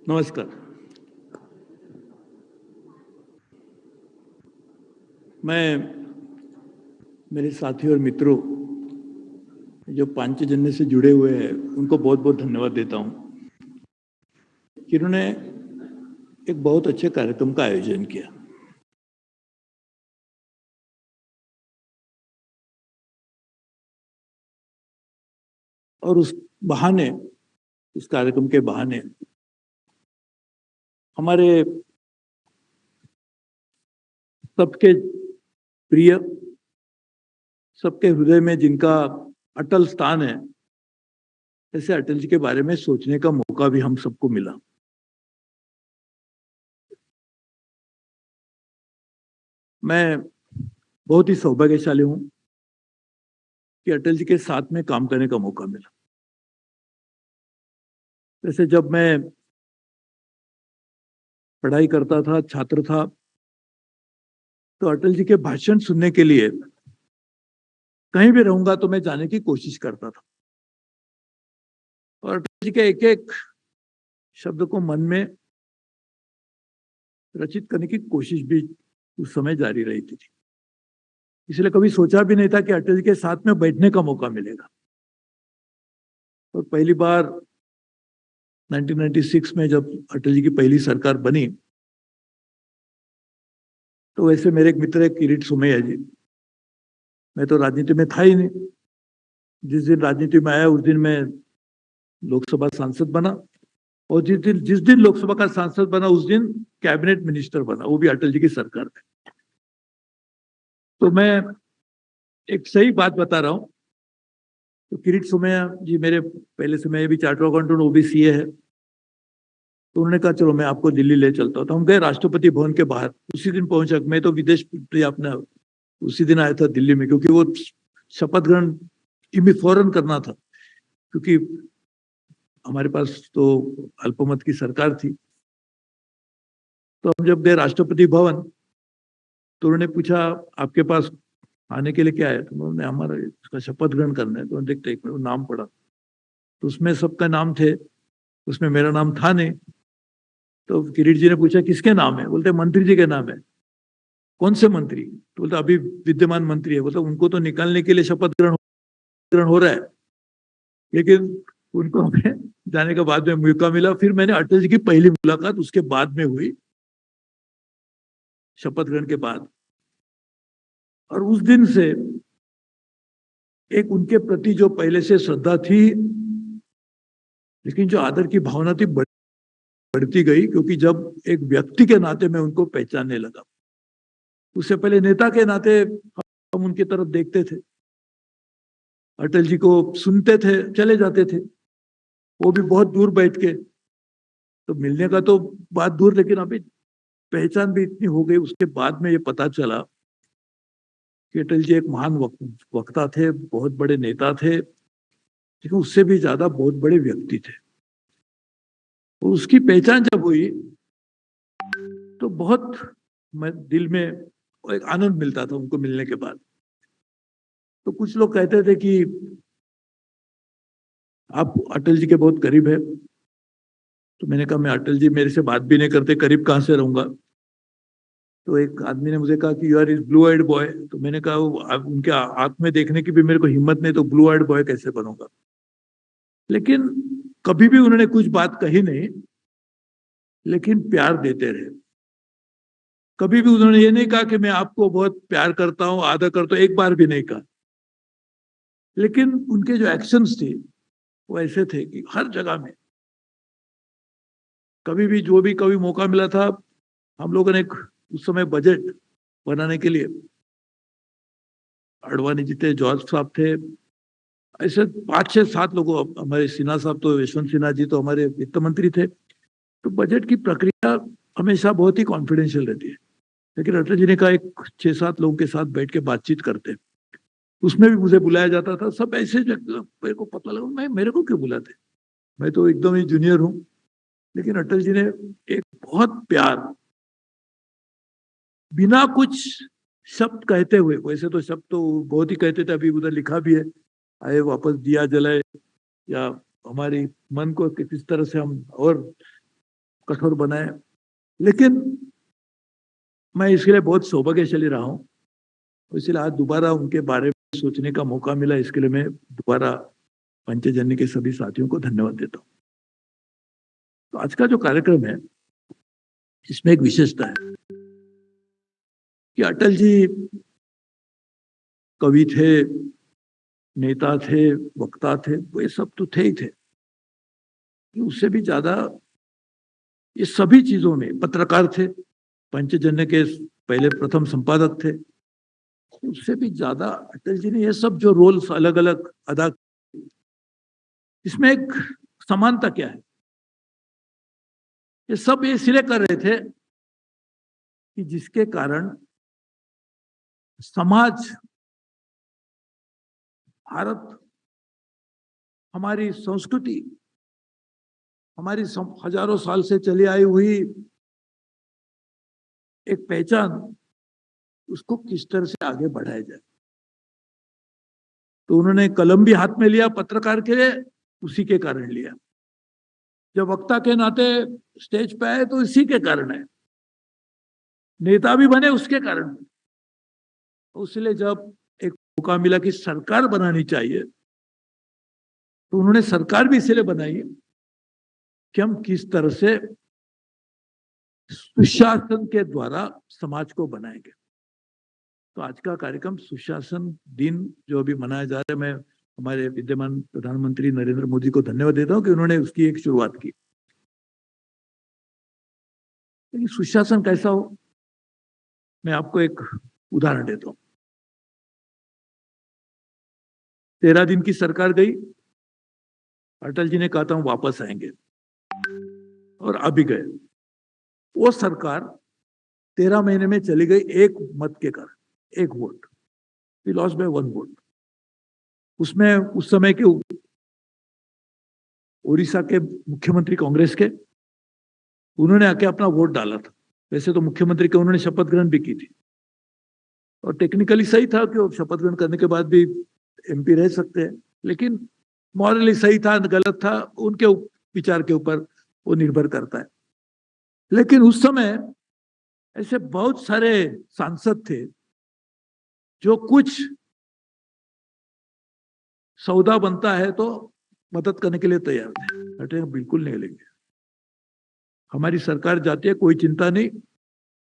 नमस्कार। मैं मेरे साथी और मित्रों जो पांचजन्य से जुड़े हुए हैं उनको बहुत बहुत धन्यवाद देता हूं कि उन्होंने एक बहुत अच्छे कार्यक्रम का आयोजन किया और उस बहाने, इस कार्यक्रम के बहाने हमारे सबके प्रिय, सबके हृदय में जिनका अटल स्थान है, ऐसे अटल जी के बारे में सोचने का मौका भी हम सबको मिला। मैं बहुत ही सौभाग्यशाली हूं कि अटल जी के साथ में काम करने का मौका मिला। जैसे जब मैं पढ़ाई करता था, छात्र था, तो अटल जी के भाषण सुनने के लिए कहीं भी रहूंगा तो मैं जाने की कोशिश करता था और अटल जी के एक एक शब्द को मन में रचित करने की कोशिश भी उस समय जारी रहती थी। इसलिए कभी सोचा भी नहीं था कि अटल जी के साथ में बैठने का मौका मिलेगा। और पहली बार 1996 में जब अटल जी की पहली सरकार बनी, तो वैसे मेरे एक मित्र है किरीट सोमैया जी, मैं तो राजनीति में था ही नहीं। जिस दिन राजनीति में आया उस दिन मैं लोकसभा सांसद बना और जिस दिन लोकसभा का सांसद बना उस दिन कैबिनेट मिनिस्टर बना, वो भी अटल जी की सरकार में। तो मैं एक सही बात बता रहा हूँ। तो किरीट सोमैया जी मेरे पहले से, मैं भी चार्टर्ड अकाउंटेंट, वो भी सीए है, तो उन्होंने कहा चलो मैं आपको दिल्ली ले चलता हूँ। तो हम गए राष्ट्रपति भवन के बाहर, उसी दिन पहुंचा। मैं तो विदेश अपना उसी दिन आया था दिल्ली में, क्योंकि वो शपथ ग्रहण फौरन करना था, क्योंकि हमारे पास तो अल्पमत की सरकार थी। तो हम जब गए राष्ट्रपति भवन, तो उन्होंने पूछा आपके पास आने के लिए क्या है? तो उन्होंने हमारा इसका शपथ ग्रहण करना है। तो देखते एक मिनट नाम पढ़ा, तो उसमें सबका नाम थे, उसमें मेरा नाम था नहीं। तो किरीट जी ने पूछा किसके नाम है? बोलते मंत्री जी के नाम है। कौन से मंत्री? तो बोलते अभी विद्यमान मंत्री है। बोलते उनको तो निकालने के लिए शपथ ग्रहण हो रहा है, लेकिन उनको हमें जाने के बाद में मौका मिला। फिर मैंने अटल जी की पहली मुलाकात उसके बाद में हुई, शपथ ग्रहण के बाद। और उस दिन से एक उनके प्रति जो पहले से श्रद्धा थी, लेकिन जो आदर की भावना थी बढ़ती गई, क्योंकि जब एक व्यक्ति के नाते मैं उनको पहचानने लगा। उससे पहले नेता के नाते हम उनकी तरफ देखते थे, अटल जी को सुनते थे, चले जाते थे, वो भी बहुत दूर बैठ के। तो मिलने का तो बात दूर, लेकिन अभी पहचान भी इतनी हो गई। उसके बाद में ये पता चला कि अटल जी एक महान वक्ता थे, बहुत बड़े नेता थे, लेकिन उससे भी ज्यादा बहुत बड़े व्यक्ति थे। और उसकी पहचान जब हुई तो बहुत दिल में एक आनंद मिलता था उनको मिलने के बाद। तो कुछ लोग कहते थे कि आप अटल जी के बहुत करीब है। तो मैंने कहा मैं अटल जी मेरे से बात भी नहीं करते, करीब कहां से रहूंगा? तो एक आदमी ने मुझे कहा कि you are is blue eyed boy. तो मैंने कहा उनके आंख में देखने की भी मेरे को हिम्मत नहीं, तो ब्लू आइड बॉय कैसे बनूंगा? लेकिन कभी भी उन्होंने कुछ बात कही नहीं, लेकिन प्यार देते रहे। कभी भी उन्होंने ये नहीं कहा कि मैं आपको बहुत प्यार करता हूं, आदर करता हूं, एक बार भी नहीं कहा। लेकिन उनके जो एक्शंस थे वो ऐसे थे कि हर जगह में, कभी भी जो भी कभी मौका मिला था, हम लोगों ने उस समय बजट बनाने के लिए, अडवाणी जी थे, जॉर्ज साहब थे, ऐसे 5 6 7 लोगों, हमारे सिन्हा साहब, तो यशवंत सिन्हा जी तो हमारे वित्त मंत्री थे। तो बजट की प्रक्रिया हमेशा बहुत ही कॉन्फिडेंशियल रहती है, लेकिन अटल जी ने कहा एक 6 7 लोगों के साथ बैठ के बातचीत करते। उसमें भी मुझे बुलाया जाता था। सब ऐसे मेरे को पता लगा, मैं मेरे को क्यों बुलाते? मैं तो एकदम ही जूनियर हूँ। लेकिन अटल जी ने एक बहुत प्यार, बिना कुछ शब्द कहते हुए, वैसे तो शब्द तो बहुत ही कहते थे, अभी उधर लिखा भी है, आए वापस दिया जलाए, या हमारी मन को किस तरह से हम और कठोर बनाए। लेकिन मैं इसके लिए बहुत सौभाग्यशाली रहा हूँ, इसलिए आज दोबारा उनके बारे में सोचने का मौका मिला। इसके लिए मैं दोबारा पंचजन्य के सभी साथियों को धन्यवाद देता हूँ। तो आज का जो कार्यक्रम है, इसमें एक विशेषता है कि अटल जी कवि थे, नेता थे, वक्ता थे, वो सब तो थे ही थे। उससे भी ज्यादा ये सभी चीजों में पत्रकार थे, पंचजन्य के पहले प्रथम संपादक थे। उससे भी ज्यादा अटल जी ने ये सब जो रोल्स अलग अलग अदा, इसमें एक समानता क्या है? ये सब ये इसलिए कर रहे थे कि जिसके कारण समाज, भारत, हमारी संस्कृति, हमारी हजारों साल से चली आई हुई एक पहचान, उसको किस तरह से आगे बढ़ाया जाए। तो उन्होंने कलम भी हाथ में लिया पत्रकार के लिए, उसी के कारण लिया। जब वक्ता के नाते स्टेज पे आए तो इसी के कारण है, नेता भी बने उसके कारण। उसलिए जब एक मौका मिला कि सरकार बनानी चाहिए, तो उन्होंने सरकार भी इसलिए बनाई कि हम किस तरह से सुशासन के द्वारा समाज को बनाएंगे। तो आज का कार्यक्रम सुशासन दिन जो अभी मनाया जा रहा है, मैं हमारे विद्यमान प्रधानमंत्री नरेंद्र मोदी को धन्यवाद देता हूं कि उन्होंने उसकी एक शुरुआत की। लेकिन सुशासन कैसा हो, मैं आपको एक उदाहरण देता हूं। 13 दिन की सरकार गई, अटल जी ने कहा था हम वापस आएंगे, और अभी गए। वो सरकार 13 महीने में चली गई एक मत के कारण, एक vote, we lost by 1 vote. उसमें उस समय के उड़ीसा के मुख्यमंत्री कांग्रेस के, उन्होंने आके अपना वोट डाला था। वैसे तो मुख्यमंत्री के उन्होंने शपथ ग्रहण भी की थी, और टेक्निकली सही था कि वो शपथ ग्रहण करने के बाद भी एमपी रह सकते हैं, लेकिन मॉरली सही था गलत था उनके विचार के ऊपर वो निर्भर करता है। लेकिन उस समय ऐसे बहुत सारे सांसद थे जो कुछ सौदा बनता है तो मदद करने के लिए तैयार थे, हटे बिल्कुल नहीं लेंगे, हमारी सरकार जाती है कोई चिंता नहीं।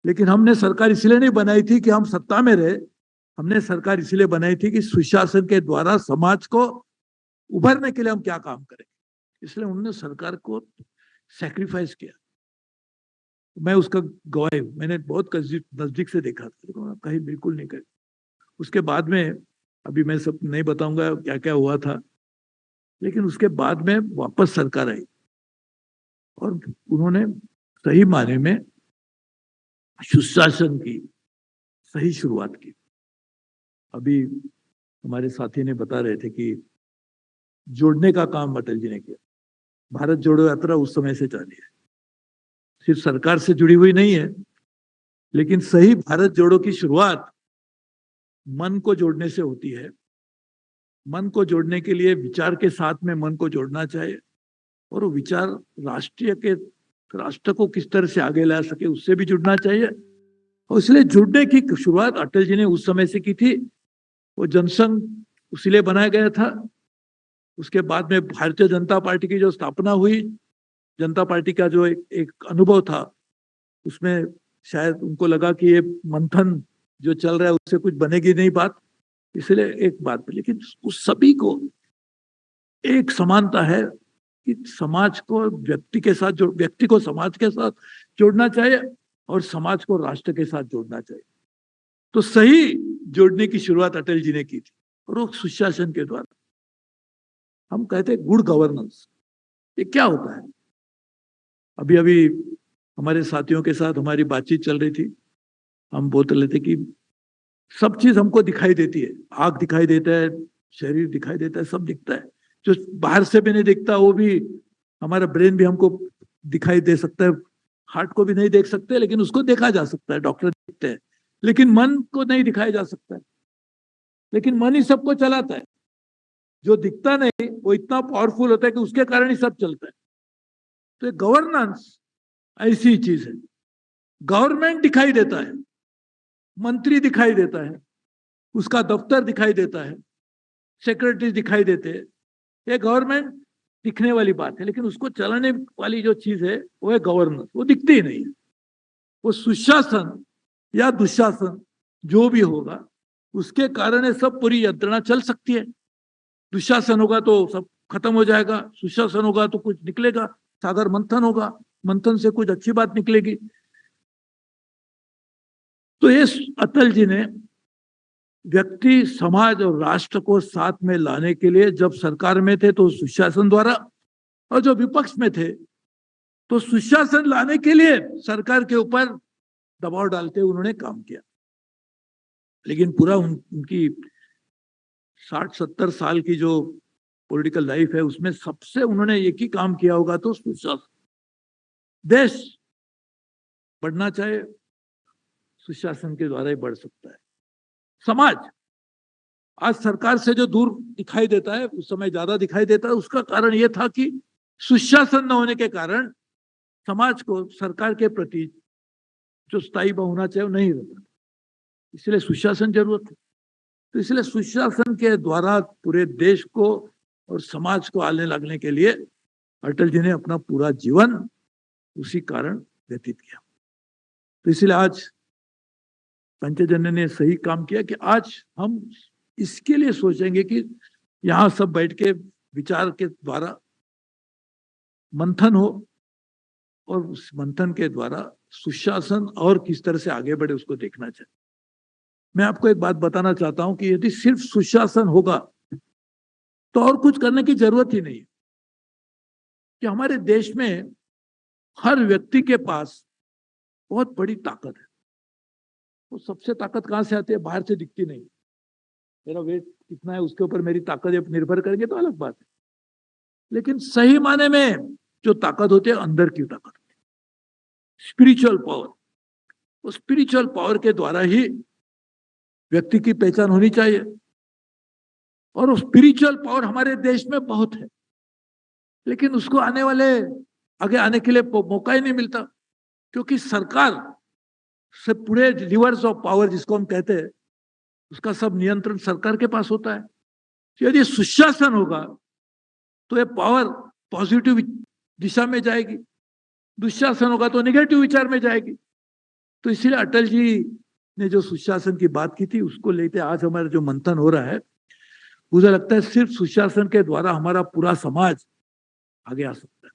लेकिन हमने सरकार इसलिए नहीं बनाई थी कि हम सत्ता में रहे, हमने सरकार इसलिए बनाई थी कि सुशासन के द्वारा समाज को उभरने के लिए हम क्या काम करें। इसलिए उन्होंने सरकार को सैक्रिफाइस किया। मैं उसका गवाही, मैंने बहुत नजदीक से देखा था, कहीं बिल्कुल नहीं करे। उसके बाद में अभी मैं सब नहीं बताऊंगा क्या क्या हुआ था, लेकिन उसके बाद में वापस सरकार आई और उन्होंने सही माने में सुशासन की सही शुरुआत की। अभी हमारे साथी ने बता रहे थे कि जोड़ने का काम अटल जी ने किया। भारत जोड़ो यात्रा उस समय से जारी है, सिर्फ सरकार से जुड़ी हुई नहीं है, लेकिन सही भारत जोड़ो की शुरुआत मन को जोड़ने से होती है। मन को जोड़ने के लिए विचार के साथ में मन को जोड़ना चाहिए, और वो विचार राष्ट्र को किस तरह से आगे ला सके उससे भी जुड़ना चाहिए। और इसलिए जुड़ने की शुरुआत अटल जी ने उस समय से की थी। वो जनसंघ उसीलिए बनाया गया था। उसके बाद में भारतीय जनता पार्टी की जो स्थापना हुई, जनता पार्टी का जो एक अनुभव था, उसमें शायद उनको लगा कि ये मंथन जो चल रहा है उससे कुछ बनेगी नहीं बात, इसलिए एक बात पर। लेकिन उस सभी को एक समानता है कि समाज को व्यक्ति के साथ व्यक्ति को समाज के साथ जोड़ना चाहिए और समाज को राष्ट्र के साथ जोड़ना चाहिए। तो सही जोड़ने की शुरुआत अटल जी ने की थी, और वो सुशासन के द्वारा। हम कहते हैं गुड गवर्नेंस, ये क्या होता है? अभी अभी हमारे साथियों के साथ हमारी बातचीत चल रही थी, हम बोल रहे थे कि सब चीज हमको दिखाई देती है, आग दिखाई देता है, शरीर दिखाई देता है, सब दिखता है। जो बाहर से भी नहीं दिखता वो भी, हमारा ब्रेन भी हमको दिखाई दे सकता है। हार्ट को भी नहीं देख सकते, लेकिन उसको देखा जा सकता है, डॉक्टर देखते हैं। लेकिन मन को नहीं दिखाया जा सकता है, लेकिन मन ही सबको चलाता है। जो दिखता नहीं वो इतना पावरफुल होता है कि उसके कारण ही सब चलता है। तो गवर्नेंस ऐसी चीज है। गवर्नमेंट दिखाई देता है, मंत्री दिखाई देता है, उसका दफ्तर दिखाई देता है, सेक्रेटरी दिखाई देते हैं, ये गवर्नमेंट दिखने वाली बात है। लेकिन उसको चलाने वाली जो चीज है वो है गवर्नेंस, वो दिखती ही नहीं है। वो सुशासन या दुशासन जो भी होगा उसके कारण ये सब पूरी यंत्रणा चल सकती है। दुशासन होगा तो सब खत्म हो जाएगा, सुशासन होगा तो कुछ निकलेगा, सागर मंथन होगा, मंथन से कुछ अच्छी बात निकलेगी। तो ये अटल जी ने व्यक्ति, समाज और राष्ट्र को साथ में लाने के लिए जब सरकार में थे तो सुशासन द्वारा, और जो विपक्ष में थे तो सुशासन लाने के लिए सरकार के ऊपर दबाव डालते हुए उन्होंने काम किया। लेकिन पूरा उनकी 60-70 साल की जो पॉलिटिकल लाइफ है उसमें सबसे उन्होंने एक ही काम किया होगा तो सुशासन। देश बढ़ना चाहे सुशासन के द्वारा ही बढ़ सकता है। समाज आज सरकार से जो दूर दिखाई देता है, उस समय ज्यादा दिखाई देता है, उसका कारण यह था कि सुशासन न होने के कारण समाज को सरकार के प्रति जो स्थायी भाव होना चाहिए वो नहीं रहता, इसलिए सुशासन जरूरत है। तो इसलिए सुशासन के द्वारा पूरे देश को और समाज को आने लगने के लिए अटल जी ने अपना पूरा जीवन उसी कारण व्यतीत किया। तो इसलिए आज पंचजन्य ने सही काम किया कि आज हम इसके लिए सोचेंगे कि यहां सब बैठ के विचार के द्वारा मंथन हो और उस मंथन के द्वारा सुशासन और किस तरह से आगे बढ़े उसको देखना चाहिए। मैं आपको एक बात बताना चाहता हूं कि यदि सिर्फ सुशासन होगा तो और कुछ करने की जरूरत ही नहीं है। कि हमारे देश में हर व्यक्ति के पास बहुत बड़ी ताकत है। वो सबसे ताकत कहां से आती है? बाहर से दिखती नहीं। मेरा वेट कितना है उसके ऊपर मेरी ताकत निर्भर करेंगे तो अलग बात है, लेकिन सही माने में जो ताकत होती है अंदर की ताकत, स्पिरिचुअल पावर। वो स्पिरिचुअल पावर के द्वारा ही व्यक्ति की पहचान होनी चाहिए, और वो स्पिरिचुअल पावर हमारे देश में बहुत है, लेकिन उसको आगे आने के लिए मौका ही नहीं मिलता, क्योंकि सरकार से पूरे रिवर्स ऑफ पावर जिसको हम कहते हैं उसका सब नियंत्रण सरकार के पास होता है। तो यदि सुशासन होगा तो ये पावर पॉजिटिव दिशा में जाएगी, दुशासन होगा तो नेगेटिव विचार में जाएगी। तो इसलिए अटल जी ने जो सुशासन की बात की थी उसको लेते आज हमारा जो मंथन हो रहा है, मुझे लगता है सिर्फ सुशासन के द्वारा हमारा पूरा समाज आगे आ सकता है।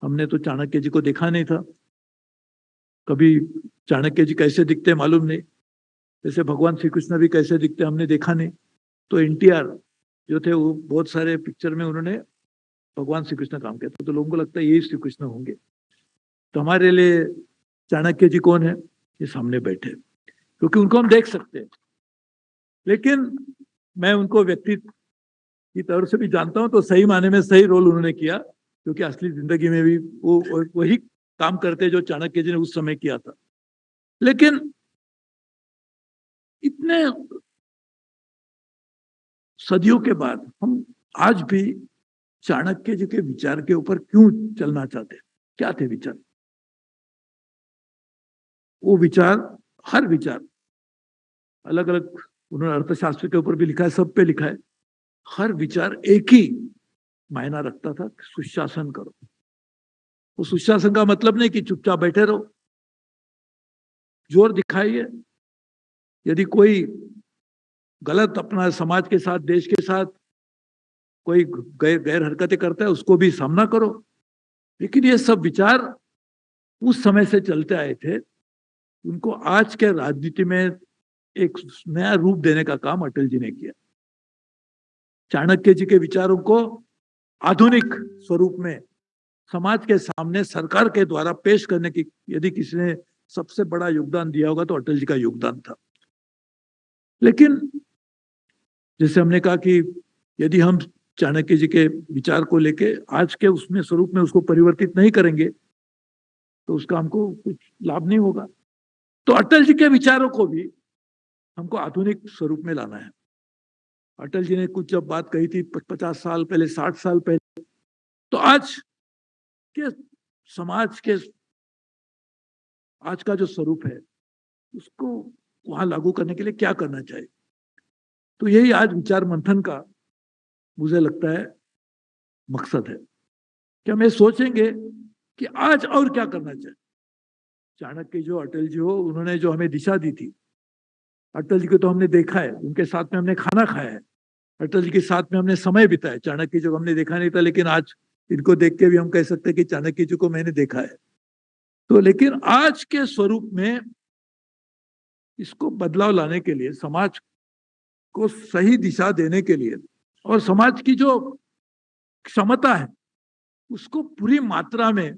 हमने तो चाणक्य जी को देखा नहीं था कभी, चाणक्य जी कैसे दिखते मालूम नहीं, जैसे भगवान श्री कृष्ण भी कैसे दिखते हमने देखा नहीं। तो एनटीआर जो थे वो बहुत सारे पिक्चर में उन्होंने भगवान श्री कृष्ण काम किया था, तो लोगों को लगता है यही श्री कृष्ण होंगे। तो हमारे लिए चाणक्य जी कौन है? ये सामने बैठे, क्योंकि उनको हम देख सकते हैं। लेकिन मैं उनको व्यक्ति की तरफ से भी जानता हूं, तो सही माने में सही रोल उन्होंने किया, क्योंकि असली जिंदगी में भी वो वही काम करते जो चाणक्य जी ने उस समय किया था। लेकिन इतने सदियों के बाद हम आज भी चाणक्य जी के विचार के ऊपर क्यों चलना चाहते? क्या थे विचार? वो विचार, हर विचार अलग अलग, उन्होंने अर्थशास्त्र के ऊपर भी लिखा है, सब पे लिखा है, हर विचार एक ही मायना रखता था, सुशासन करो। वो सुशासन का मतलब नहीं कि चुपचाप बैठे रहो, जोर दिखाइए। यदि कोई गलत अपना समाज के साथ, देश के साथ कोई गैर हरकतें करता है उसको भी सामना करो। लेकिन ये सब विचार उस समय से चलते आए थे, उनको आज के राजनीति में एक नया रूप देने का काम अटल जी ने किया। चाणक्य जी के विचारों को आधुनिक स्वरूप में समाज के सामने सरकार के द्वारा पेश करने की यदि किसी ने सबसे बड़ा योगदान दिया होगा तो अटल जी का योगदान था। लेकिन जैसे हमने कहा कि यदि हम चाणक्य जी के विचार को लेके आज के उसमें स्वरूप में उसको परिवर्तित नहीं करेंगे तो उसका हमको कुछ लाभ नहीं होगा। तो अटल जी के विचारों को भी हमको आधुनिक स्वरूप में लाना है। अटल जी ने कुछ जब बात कही थी 50 साल पहले, 60 साल पहले, तो आज कि समाज के आज का जो स्वरूप है उसको वहां लागू करने के लिए क्या करना चाहिए। तो यही आज विचार मंथन का मुझे लगता है मकसद है कि हम ये सोचेंगे कि आज और क्या करना चाहिए। चाणक्य जो अटल जी हो, उन्होंने जो हमें दिशा दी थी, अटल जी को तो हमने देखा है, उनके साथ में हमने खाना खाया है, अटल जी के साथ में हमने समय बिताया। चाणक्य जी को हमने देखा नहीं था, लेकिन आज इनको देख के भी हम कह सकते हैं कि चाणक्य जी को मैंने देखा है। तो लेकिन आज के स्वरूप में इसको बदलाव लाने के लिए, समाज को सही दिशा देने के लिए और समाज की जो क्षमता है उसको पूरी मात्रा में,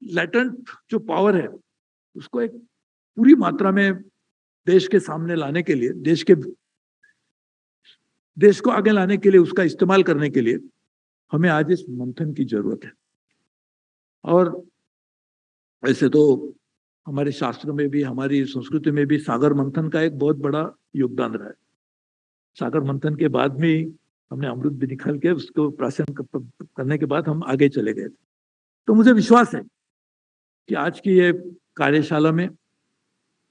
लेटेंट जो पावर है उसको एक पूरी मात्रा में देश के सामने लाने के लिए, देश को आगे लाने के लिए, उसका इस्तेमाल करने के लिए हमें आज इस मंथन की जरूरत है। और ऐसे तो हमारे शास्त्र में भी, हमारी संस्कृति में भी सागर मंथन का एक बहुत बड़ा योगदान रहा है। सागर मंथन के बाद में हमने अमृत भी निकाल के उसको प्राशन करने के बाद हम आगे चले गए थे। तो मुझे विश्वास है कि आज की ये कार्यशाला में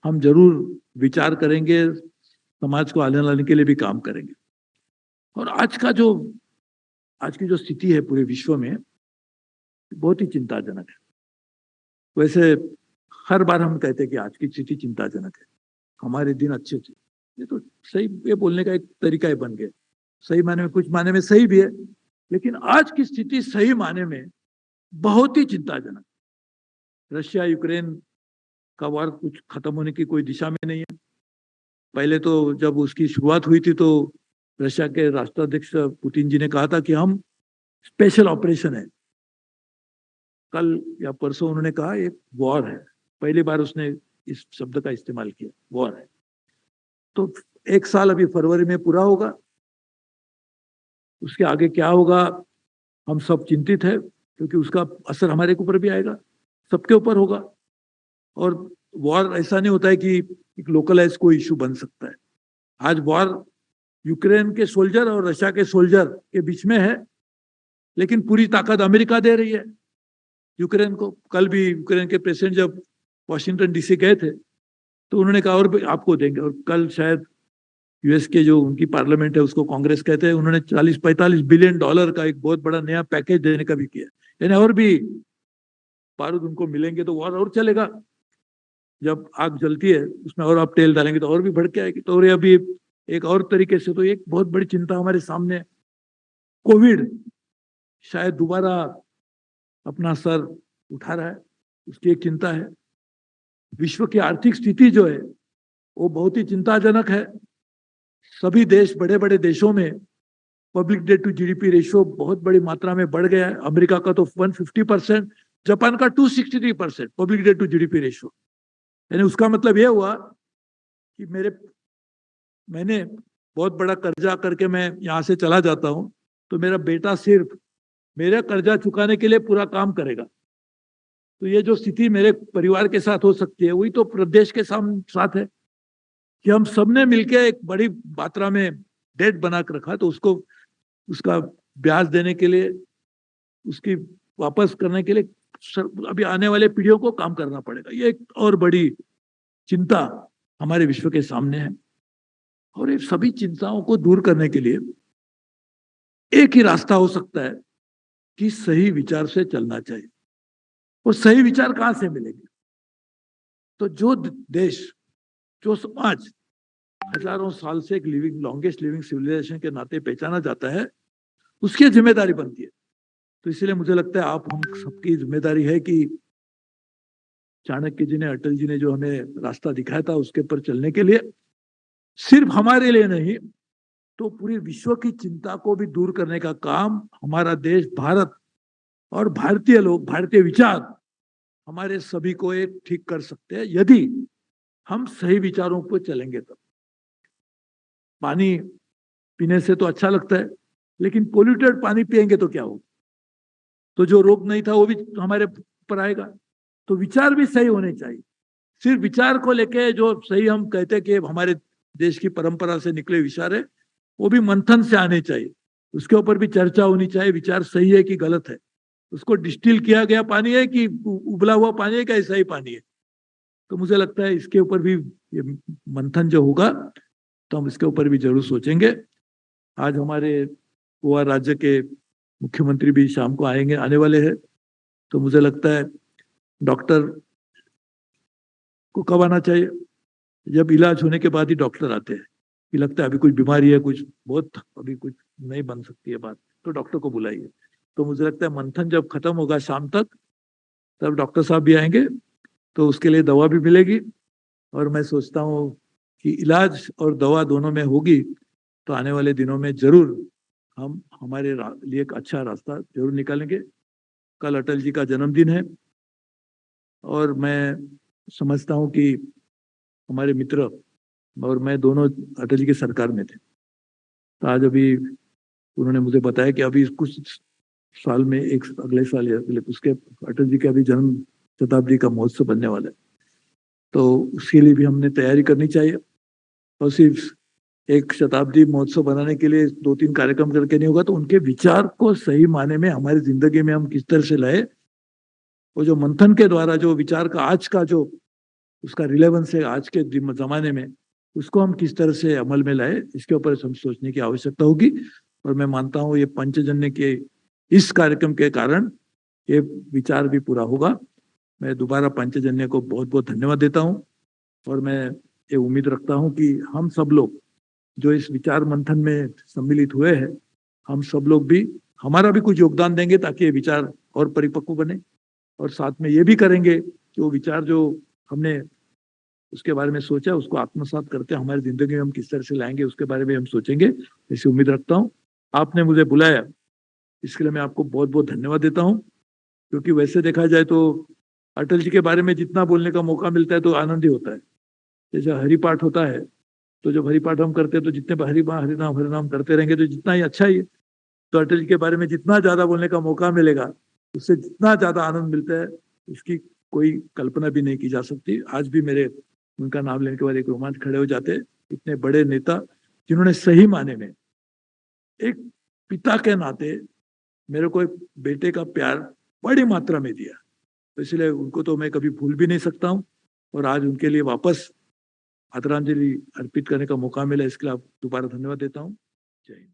हम जरूर विचार करेंगे, समाज को आगे लाने के लिए भी काम करेंगे। और आज की जो स्थिति है पूरे विश्व में बहुत ही चिंताजनक है। वैसे हर बार हम कहते हैं कि आज की स्थिति चिंताजनक है, हमारे दिन अच्छे थे, ये तो सही, ये बोलने का एक तरीका ही बन गया। सही माने में, कुछ माने में सही भी है, लेकिन आज की स्थिति सही माने में बहुत ही चिंताजनक। रशिया यूक्रेन का वार कुछ खत्म होने की कोई दिशा में नहीं है। पहले तो जब उसकी शुरुआत हुई थी तो रशिया के राष्ट्राध्यक्ष पुतिन जी ने कहा था कि हम स्पेशल ऑपरेशन है। कल या परसों उन्होंने कहा एक वॉर है। पहली बार उसने इस शब्द का इस्तेमाल किया, वॉर है। तो एक साल अभी फरवरी में पूरा होगा, उसके आगे क्या होगा हम सब चिंतित है, क्योंकि उसका असर हमारे ऊपर भी आएगा, सबके ऊपर होगा। और वॉर ऐसा नहीं होता है कि एक लोकलाइज कोई इशू बन सकता है। आज वॉर यूक्रेन के सोल्जर और रशिया के सोल्जर के बीच में है, लेकिन पूरी ताकत अमेरिका दे रही है यूक्रेन को। कल भी यूक्रेन के प्रेसिडेंट जब वॉशिंगटन डीसी गए थे तो उन्होंने कहा और भी आपको देंगे। और कल शायद यूएस के जो उनकी पार्लियामेंट है उसको कांग्रेस कहते हैं, उन्होंने 40-45 बिलियन डॉलर का एक बहुत बड़ा नया पैकेज देने का भी किया। यानी और भी बारूद उनको मिलेंगे तो और चलेगा। जब आग जलती है उसमें और आप तेल डालेंगे तो और भी भड़के आएगी। तो और अभी एक और तरीके से तो एक बहुत बड़ी चिंता हमारे सामने, कोविड शायद दोबारा अपना सर उठा रहा है, उसकी एक चिंता है। विश्व की आर्थिक स्थिति जो है वो बहुत ही चिंताजनक है। सभी देश, बड़े बड़े देशों में public debt to GDP ratio बहुत बड़ी मात्रा में बढ़ गया है। अमेरिका का तो 150%, जापान का 263% public debt to GDP ratio. यानी उसका मतलब यह हुआ कि मैंने बहुत बड़ा कर्जा करके मैं यहाँ से चला जाता हूं तो मेरा बेटा सिर्फ मेरा कर्जा चुकाने के लिए पूरा काम करेगा। तो ये जो स्थिति मेरे परिवार के साथ हो सकती है वही तो प्रदेश के साथ है कि हम सबने मिलकर एक बड़ी मात्रा में डेट बना कर रखा, तो उसका ब्याज देने के लिए, उसकी वापस करने के लिए अभी आने वाले पीढ़ियों को काम करना पड़ेगा। ये एक और बड़ी चिंता हमारे विश्व के सामने है। और ये सभी चिंताओं को दूर करने के लिए एक ही रास्ता हो सकता है कि सही विचार से चलना चाहिए। और सही विचार कहां से मिलेंगे? तो जो देश, जो समाज हजारों साल से एक लॉन्गेस्ट लिविंग सिविलाइजेशन के नाते पहचाना जाता है, उसकी जिम्मेदारी बनती है। तो इसलिए मुझे लगता है आप हम सबकी जिम्मेदारी है कि चाणक्य जी ने, अटल जी ने जो हमें रास्ता दिखाया था उसके ऊपर चलने के लिए सिर्फ हमारे लिए नहीं तो पूरी विश्व की चिंता को भी दूर करने का काम हमारा देश भारत और भारतीय लोग, भारतीय विचार हमारे सभी को एक ठीक कर सकते हैं यदि हम सही विचारों पर चलेंगे। तब पानी पीने से तो अच्छा लगता है, लेकिन पोल्यूटेड पानी पिएंगे तो क्या होगा? तो जो रोग नहीं था वो भी हमारे ऊपर आएगा। तो विचार भी सही होने चाहिए। सिर्फ विचार को लेके जो सही हम कहते हैं कि हमारे देश की परंपरा से निकले विचार है वो भी मंथन से आने चाहिए। उसके ऊपर भी चर्चा होनी चाहिए, विचार सही है कि गलत है, उसको डिस्टिल किया गया पानी है कि उबला हुआ पानी है, कि ऐसा ही पानी है। तो मुझे लगता है इसके ऊपर भी ये मंथन जो होगा तो हम इसके ऊपर भी जरूर सोचेंगे। आज हमारे गोवा राज्य के मुख्यमंत्री भी शाम को आएंगे, आने वाले हैं। तो मुझे लगता है डॉक्टर को कब आना चाहिए? जब इलाज होने के बाद ही डॉक्टर आते हैं कि लगता है अभी कुछ बीमारी है, कुछ बहुत अभी कुछ नहीं बन सकती है बात, तो डॉक्टर को बुलाइए। तो मुझे लगता है मंथन जब खत्म होगा शाम तक, तब डॉक्टर साहब भी आएंगे, तो उसके लिए दवा भी मिलेगी। और मैं सोचता हूँ कि इलाज और दवा दोनों में होगी तो आने वाले दिनों में जरूर हम हमारे लिए एक अच्छा रास्ता जरूर निकालेंगे। कल अटल जी का जन्मदिन है और मैं समझता हूँ कि हमारे मित्र और मैं दोनों अटल जी की सरकार में थे। तो आज अभी उन्होंने मुझे बताया कि अभी कुछ साल में, एक अगले साल या अगले उसके, अटल जी के अभी जन्म शताब्दी का महोत्सव बनने वाला है। तो उसके लिए भी हमने तैयारी करनी चाहिए। और सिर्फ एक शताब्दी महोत्सव बनाने के लिए 2-3 कार्यक्रम करके नहीं होगा, तो उनके विचार को सही माने में हमारी जिंदगी में हम किस तरह से लाए, वो जो मंथन के द्वारा जो विचार का आज का जो उसका रिलेवेंस है आज के जमाने में, उसको हम किस तरह से अमल में लाए, इसके ऊपर हम सोचने की आवश्यकता होगी। और मैं मानता हूँ ये पंचजन्य के इस कार्यक्रम के कारण ये विचार भी पूरा होगा। मैं दोबारा पंचजन्य को बहुत बहुत धन्यवाद देता हूँ और मैं ये उम्मीद रखता हूँ कि हम सब लोग जो इस विचार मंथन में सम्मिलित हुए हैं, हम सब लोग भी हमारा भी कुछ योगदान देंगे ताकि ये विचार और परिपक्व बने। और साथ में ये भी करेंगे कि वो विचार जो हमने उसके बारे में सोचा उसको आत्मसात करते हमारी जिंदगी में हम किस तरह से लाएंगे उसके बारे में हम सोचेंगे, ऐसी उम्मीद रखता हूँ। आपने मुझे बुलाया, इसके लिए मैं आपको बहुत बहुत धन्यवाद देता हूँ। क्योंकि वैसे देखा जाए तो अटल जी के बारे में जितना बोलने का मौका मिलता है तो आनंद ही होता है। जैसे हरिपाठ होता है, तो जब हरिपाठ हम करते हैं तो जितने हरिनाम हरिनाम करते रहेंगे तो जितना ही अच्छा ही है। तो अटल जी के बारे में जितना ज्यादा बोलने का मौका मिलेगा, उससे जितना ज्यादा आनंद मिलता है, इसकी कोई कल्पना भी नहीं की जा सकती। आज भी मेरे उनका नाम लेने के बाद एक रोमांच खड़े हो जाते हैं। इतने बड़े नेता जिन्होंने सही माने में एक पिता के नाते मेरे को एक बेटे का प्यार बड़ी मात्रा में दिया, तो इसलिए उनको तो मैं कभी भूल भी नहीं सकता हूँ। और आज उनके लिए वापस आदरांजलि अर्पित करने का मौका मिला, इसके लिए आप दोबारा धन्यवाद देता हूँ। जय हिंद।